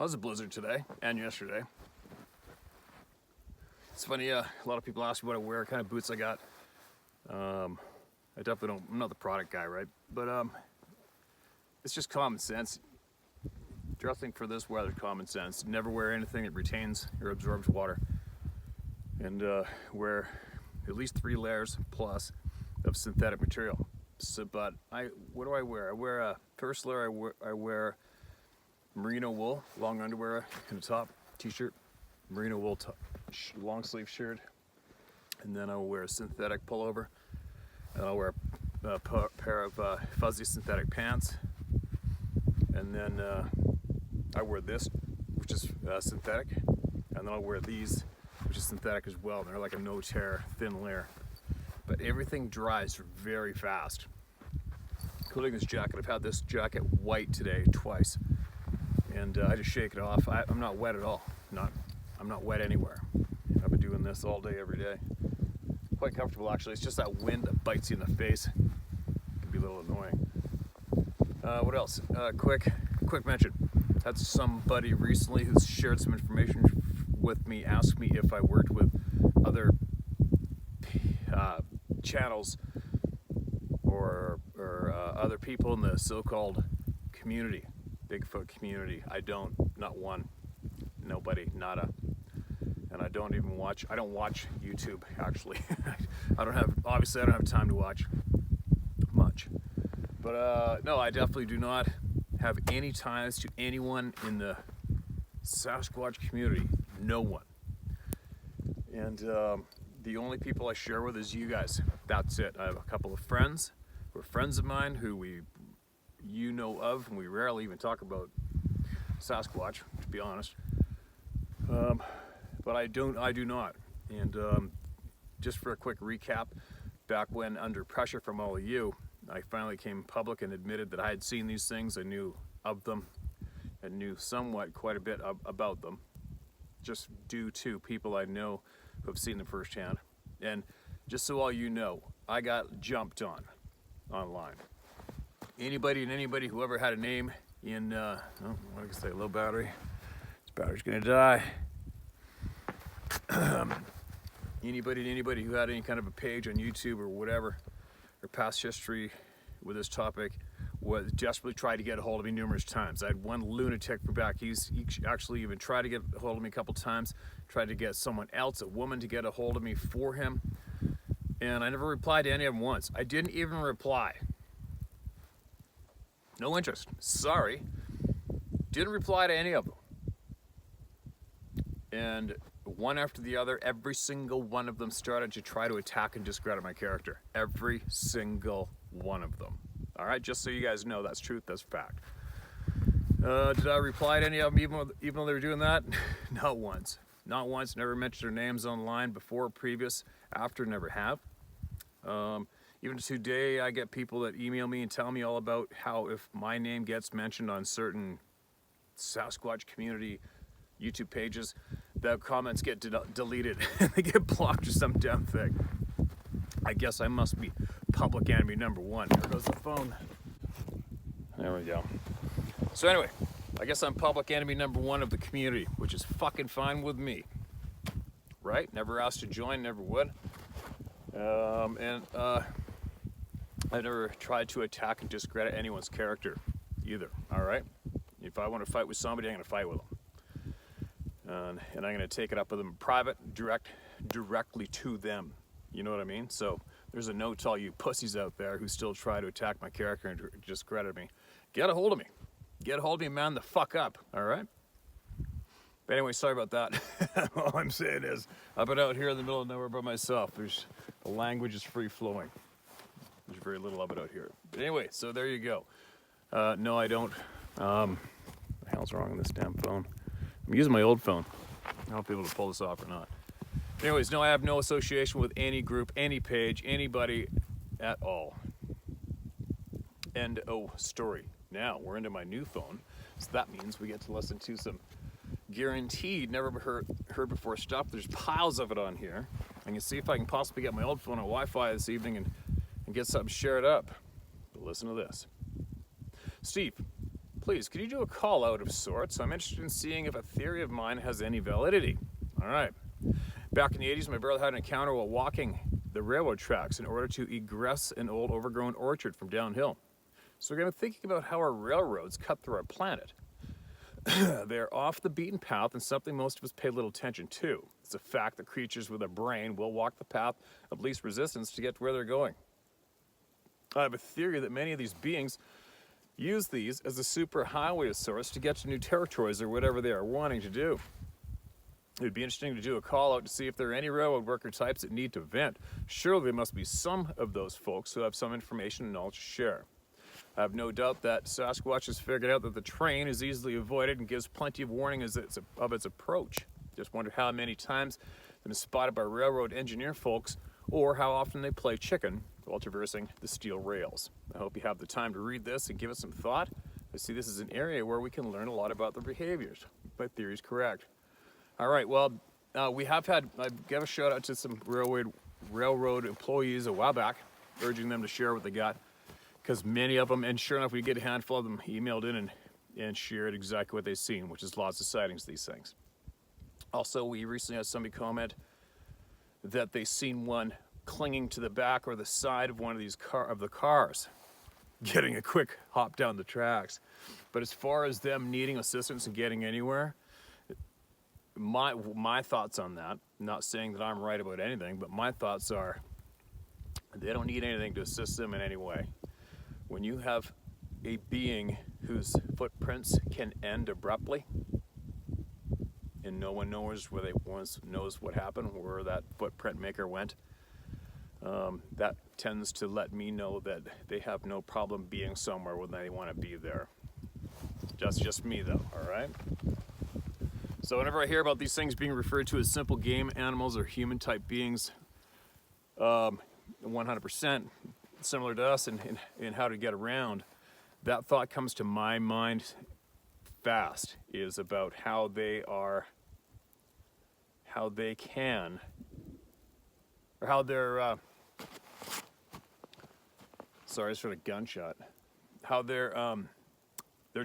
Well, it was a blizzard today and yesterday. It's funny, a lot of people ask me what I wear, what kind of boots I got. I definitely don't, I'm not the product guy, right? But it's just common sense. Dressing for this weather, common sense. Never wear anything that retains or absorbs water. And wear at least 3 layers plus of synthetic material. So, but what do I wear? I wear a first layer. I wear merino wool, long underwear, and a top, t-shirt, merino wool long sleeve shirt, and then I'll wear a synthetic pullover, and I'll wear a pair of fuzzy synthetic pants, and then I wear this, which is synthetic, and then I'll wear these, which is synthetic as well. They're like a no-tear thin layer, but everything dries very fast, including this jacket. I've had this jacket white today twice, and I just shake it off. I'm not wet at all. I'm not wet anywhere. I've been doing this all day, every day. Quite comfortable, actually. It's just that wind that bites you in the face. It can be a little annoying. What else? Quick mention. Had somebody recently who's shared some information with me ask me if I worked with other channels or other people in the so-called community, Bigfoot community. I don't, not one, nobody, nada. And I don't even watch, I don't watch YouTube, actually. Obviously I don't have time to watch much. But no, I definitely do not have any ties to anyone in the Sasquatch community. No one. And the only people I share with is you guys. That's it. I have a couple of friends who are friends of mine who you know of, and we rarely even talk about Sasquatch, to be honest. But I do not. And just for a quick recap, back when under pressure from all of you, I finally came public and admitted that I had seen these things. I knew of them and knew somewhat quite a bit about them, just due to people I know who have seen them firsthand. And just so all you know, I got jumped on online. Anybody and anybody who ever had a name in, what do I say, low battery? This battery's gonna die. Anybody and anybody who had any kind of a page on YouTube or whatever, or past history with this topic, was desperately tried to get a hold of me numerous times. I had one lunatic from back east. He actually even tried to get a hold of me a couple times, tried to get someone else, a woman, to get a hold of me for him. And I never replied to any of them once. I didn't even reply. No interest. Sorry. Didn't reply to any of them. And one after the other, every single one of them started to try to attack and discredit my character. Every single one of them. All right, just so you guys know, that's truth, that's fact. Did I reply to any of them even though they were doing that? Not once. Not once. Never mentioned their names online before, previous, after, never have. Even today, I get people that email me and tell me all about how if my name gets mentioned on certain Sasquatch community YouTube pages, the comments get deleted and they get blocked or some damn thing. I guess I must be public enemy number 1. There goes the phone. There we go. So anyway, I guess I'm public enemy number 1 of the community, which is fucking fine with me. Right? Never asked to join, never would. I've never tried to attack and discredit anyone's character either, all right? If I want to fight with somebody, I'm going to fight with them. And I'm going to take it up with them in private, directly to them. You know what I mean? So there's a note to all you pussies out there who still try to attack my character and discredit me. Get a hold of me. Get a hold of me, man, the fuck up, all right? But anyway, sorry about that. All I'm saying is, I've been out here in the middle of nowhere by myself. The language is free-flowing. There's very little of it out here. But anyway, so there you go. No, I don't. What the hell's wrong with this damn phone? I'm using my old phone. I don't know if I'll be able to pull this off or not. Anyways, no, I have no association with any group, any page, anybody at all. End of story. Now, we're into my new phone, so that means we get to listen to some guaranteed, never heard before stuff. There's piles of it on here. I can see if I can possibly get my old phone on Wi-Fi this evening and get something shared up. But listen to this. Steve, Please, could you do a call out of sorts? I'm interested in seeing if a theory of mine has any validity. All right. Back in the 80s, my brother had an encounter while walking the railroad tracks in order to egress an old overgrown orchard from downhill. So we're going to be thinking about how our railroads cut through our planet. They're off the beaten path and something most of us pay little attention to. It's a fact that creatures with a brain will walk the path of least resistance to get to where they're going. I have a theory that many of these beings use these as a super highway of sorts to get to new territories or whatever they are wanting to do. It would be interesting to do a call out to see if there are any railroad worker types that need to vent. Surely there must be some of those folks who have some information and knowledge to share. I have no doubt that Sasquatch has figured out that the train is easily avoided and gives plenty of warning of its approach. Just wonder how many times they've been spotted by railroad engineer folks, or how often they play chicken while traversing the steel rails. I hope you have the time to read this and give it some thought. I see this is an area where we can learn a lot about their behaviors. My theory is correct. All right, well, I gave a shout out to some railroad employees a while back, urging them to share what they got, because many of them, and sure enough, we get a handful of them emailed in and shared exactly what they've seen, which is lots of sightings of these things. Also, we recently had somebody comment that they seen one clinging to the back or the side of one of these cars, getting a quick hop down the tracks. But as far as them needing assistance and getting anywhere, my thoughts on that, not saying that I'm right about anything, but my thoughts are they don't need anything to assist them in any way. When you have a being whose footprints can end abruptly, and no one knows knows what happened, where that footprint maker went, that tends to let me know that they have no problem being somewhere when they want to be there. That's just me, though. All right. So whenever I hear about these things being referred to as simple game animals or human-type beings, 100% similar to us in how to get around, that thought comes to my mind fast, is about how they can, or how they're, sorry, I just heard a gunshot, how their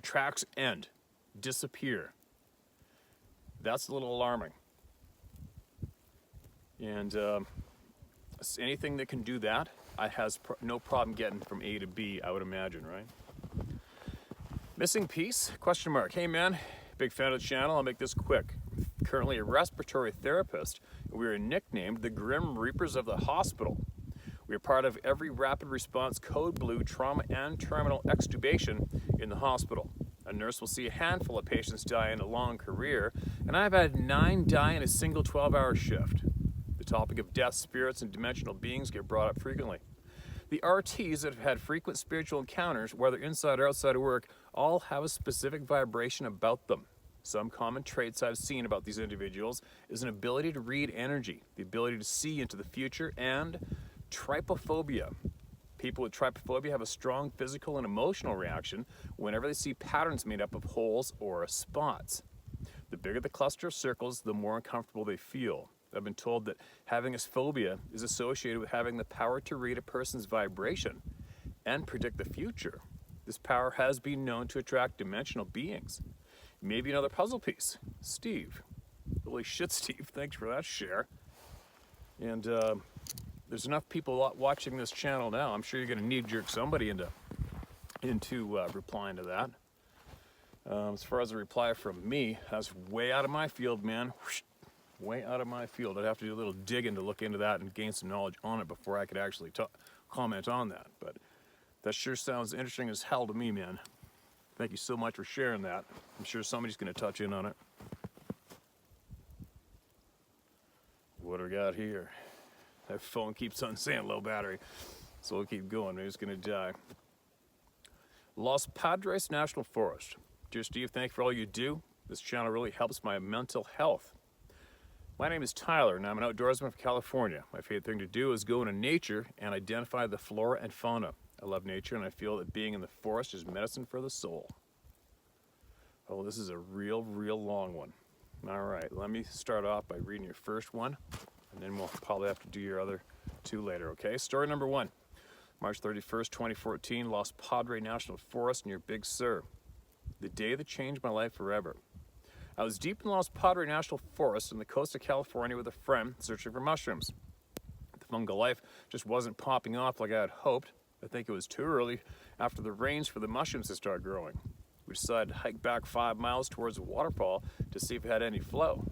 tracks end, disappear. That's a little alarming. And anything that can do that, has no problem getting from A to B, I would imagine, right? Missing piece? Question mark. Hey man, big fan of the channel. I'll make this quick. Currently a respiratory therapist. We are nicknamed the Grim Reapers of the hospital. We are part of every rapid response code blue trauma and terminal extubation in the hospital. A nurse will see a handful of patients die in a long career, and I've had 9 die in a single 12-hour shift. The topic of death, spirits, and dimensional beings get brought up frequently. The RTs that have had frequent spiritual encounters, whether inside or outside of work, all have a specific vibration about them. Some common traits I've seen about these individuals is an ability to read energy, the ability to see into the future, and trypophobia. People with trypophobia have a strong physical and emotional reaction whenever they see patterns made up of holes or spots. The bigger the cluster of circles, the more uncomfortable they feel. I've been told that having this phobia is associated with having the power to read a person's vibration and predict the future. This power has been known to attract dimensional beings. Maybe another puzzle piece. Steve. Holy shit, Steve. Thanks for that share. And there's enough people watching this channel now. I'm sure you're going to knee-jerk somebody into replying to that. As far as a reply from me, that's way out of my field, man. Way out of my field. I'd have to do a little digging to look into that and gain some knowledge on it before I could actually comment on that. But that sure sounds interesting as hell to me, man. Thank you so much for sharing that. I'm sure somebody's going to touch in on it. What do we got here? That phone keeps on saying low battery, so we'll keep going. Maybe it's going to die. Los Padres National Forest. Dear Steve, thank you for all you do. This channel really helps my mental health. My name is Tyler, and I'm an outdoorsman from California. My favorite thing to do is go into nature and identify the flora and fauna. I love nature, and I feel that being in the forest is medicine for the soul. Oh, this is a real long one. All right, let me start off by reading your first one, and then we'll probably have to do your other 2 later, okay? Story number 1. March 31st, 2014, Los Padres National Forest near Big Sur. the day that changed my life forever. I was deep in the Los Padres National Forest on the coast of California with a friend searching for mushrooms. The fungal life just wasn't popping off like I had hoped. I think it was too early after the rains for the mushrooms to start growing. We decided to hike back 5 miles towards a waterfall to see if it had any flow.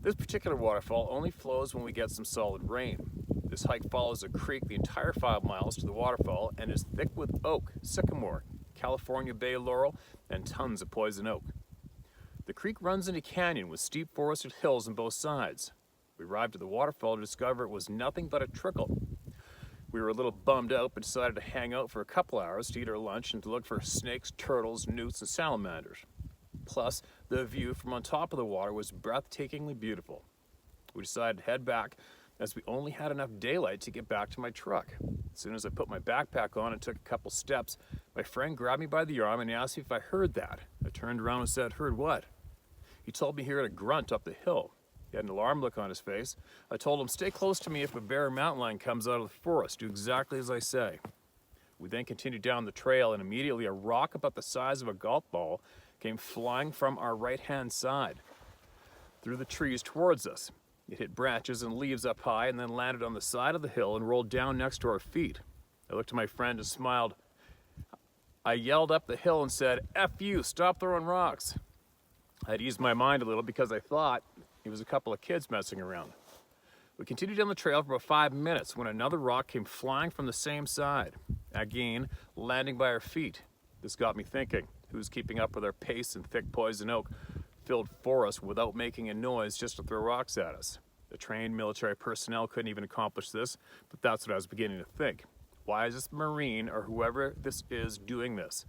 This particular waterfall only flows when we get some solid rain. This hike follows a creek the entire 5 miles to the waterfall and is thick with oak, sycamore, California bay laurel, and tons of poison oak. The creek runs into a canyon with steep forested hills on both sides. We arrived at the waterfall to discover it was nothing but a trickle. We were a little bummed out, but decided to hang out for a couple hours to eat our lunch and to look for snakes, turtles, newts, and salamanders. Plus, the view from on top of the water was breathtakingly beautiful. We decided to head back as we only had enough daylight to get back to my truck. As soon as I put my backpack on and took a couple steps, my friend grabbed me by the arm and asked me if I heard that. I turned around and said, "Heard what?" He told me he heard a grunt up the hill. He had an alarmed look on his face. I told him, "Stay close to me if a bear or mountain lion comes out of the forest. Do exactly as I say." We then continued down the trail, and immediately a rock about the size of a golf ball came flying from our right-hand side through the trees towards us. It hit branches and leaves up high and then landed on the side of the hill and rolled down next to our feet. I looked at my friend and smiled. I yelled up the hill and said, "F you, stop throwing rocks." I had eased my mind a little because I thought it was a couple of kids messing around. We continued down the trail for about 5 minutes when another rock came flying from the same side, again landing by our feet. This got me thinking, who's keeping up with our pace in thick poison oak filled forest without making a noise just to throw rocks at us? The trained military personnel couldn't even accomplish this, but that's what I was beginning to think. Why is this Marine or whoever this is doing this?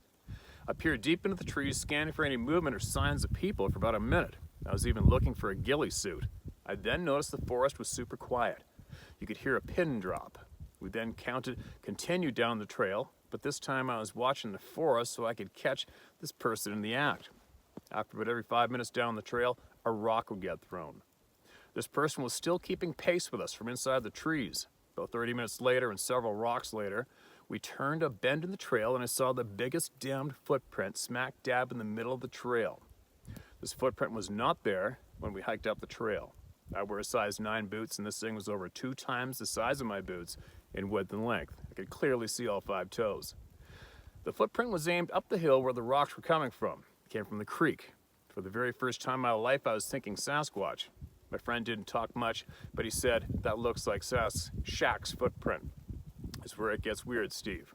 I peered deep into the trees, scanning for any movement or signs of people for about a minute. I was even looking for a ghillie suit. I then noticed the forest was super quiet. You could hear a pin drop. We then continued down the trail, but this time I was watching the forest so I could catch this person in the act. After about every 5 minutes down the trail, a rock would get thrown. This person was still keeping pace with us from inside the trees. About 30 minutes later and several rocks later, we turned a bend in the trail and I saw the biggest damned footprint smack dab in the middle of the trail. This footprint was not there when we hiked up the trail. I wear a size 9 boots and this thing was over 2 times the size of my boots in width and length. I could clearly see all 5 toes. The footprint was aimed up the hill where the rocks were coming from. It came from the creek. For the very first time in my life, I was thinking Sasquatch. My friend didn't talk much, but he said, "That looks like Shaq's footprint." That's where it gets weird, Steve.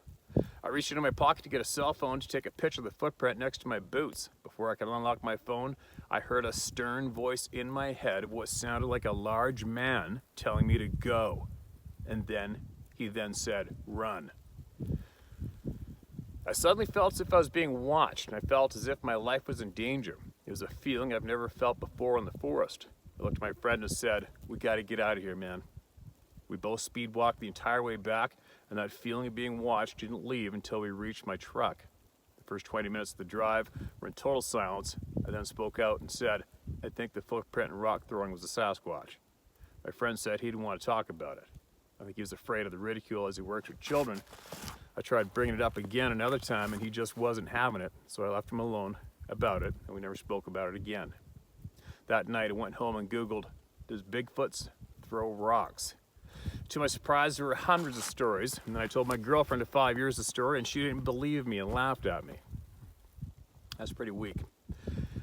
I reached into my pocket to get a cell phone to take a picture of the footprint next to my boots. Before I could unlock my phone, I heard a stern voice in my head of what sounded like a large man telling me to go. And then he said, "Run." I suddenly felt as if I was being watched, and I felt as if my life was in danger. It was a feeling I've never felt before in the forest. I looked at my friend and said, "We gotta get out of here, man." We both speed walked the entire way back, and that feeling of being watched didn't leave until we reached my truck. The first 20 minutes of the drive were in total silence. I then spoke out and said, "I think the footprint and rock throwing was a Sasquatch." My friend said he didn't want to talk about it. I think he was afraid of the ridicule as he worked with children. I tried bringing it up again another time, and he just wasn't having it, so I left him alone about it, and we never spoke about it again. That night, I went home and Googled, "Does Bigfoots throw rocks?" To my surprise, there were hundreds of stories, and then I told my girlfriend of 5 years the story, and she didn't believe me and laughed at me. That's pretty weak.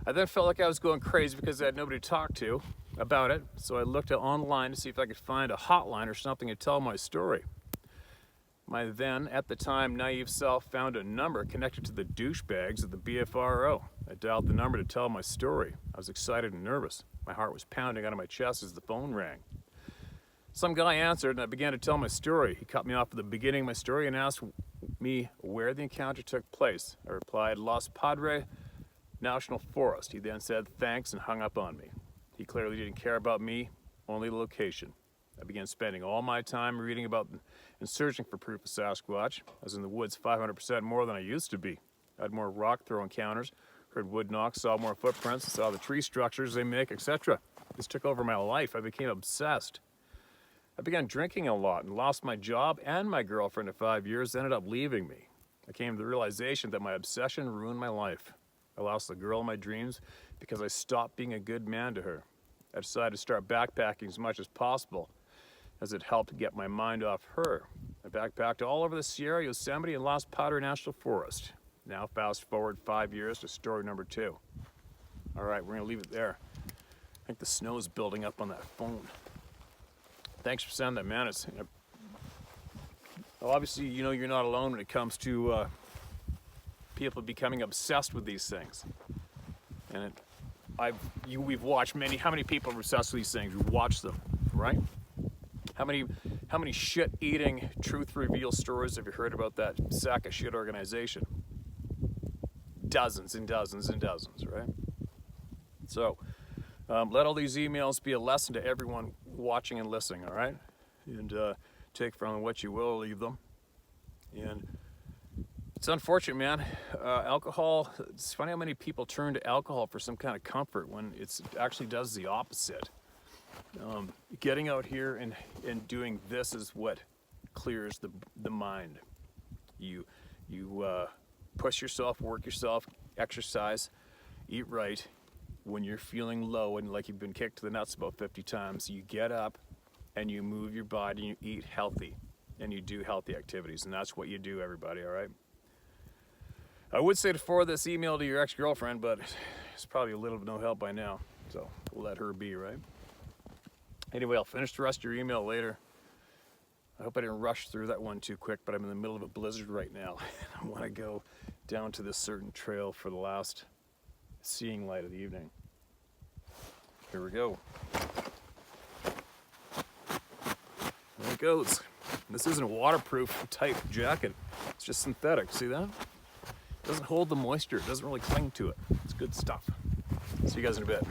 I then felt like I was going crazy because I had nobody to talk to about it, so I looked online to see if I could find a hotline or something to tell my story. My then, at the time, naive self found a number connected to the douchebags at the BFRO. I dialed the number to tell my story. I was excited and nervous. My heart was pounding out of my chest as the phone rang. Some guy answered, and I began to tell my story. He cut me off at the beginning of my story and asked me where the encounter took place. I replied, "Los Padres National Forest." He then said thanks and hung up on me. He clearly didn't care about me, only the location. I began spending all my time reading about and searching for proof of Sasquatch. I was in the woods 500% more than I used to be. I had more rock throw encounters, heard wood knocks, saw more footprints, saw the tree structures they make, etc. This took over my life. I became obsessed. I began drinking a lot and lost my job and my girlfriend of 5 years ended up leaving me. I came to the realization that my obsession ruined my life. I lost the girl of my dreams because I stopped being a good man to her. I decided to start backpacking as much as possible, as it helped get my mind off her. I backpacked all over the Sierra, Yosemite, and Lost Powder National Forest. Now fast forward 5 years to story number 2. All right, we're gonna leave it there. I think the snow's building up on that phone. Thanks for sending that, man. It's, obviously, you know you're not alone when it comes to people becoming obsessed with these things. And we've watched how many people are obsessed with these things? We've watched them, right? How many shit-eating truth reveal stories have you heard about that sack of shit organization? Dozens and dozens and dozens, right? So let all these emails be a lesson to everyone watching and listening, all right? And take from them what you will, leave them. And it's unfortunate, man. Alcohol, it's funny how many people turn to alcohol for some kind of comfort when it actually does the opposite. Getting out here and doing this is what clears the mind. You push yourself, work yourself, exercise, eat right. When you're feeling low and like you've been kicked to the nuts about 50 times, you get up and you move your body and you eat healthy and you do healthy activities, and that's what you do, everybody, all right? I would say to forward this email to your ex-girlfriend, but it's probably a little of no help by now, so we'll let her be, right? Anyway, I'll finish the rest of your email later. I hope I didn't rush through that one too quick, but I'm in the middle of a blizzard right now. I want to go down to this certain trail for the last seeing light of the evening. Here we go. There it goes. This isn't a waterproof type jacket. It's just synthetic. See that? It doesn't hold the moisture. It doesn't really cling to it. It's good stuff. See you guys in a bit.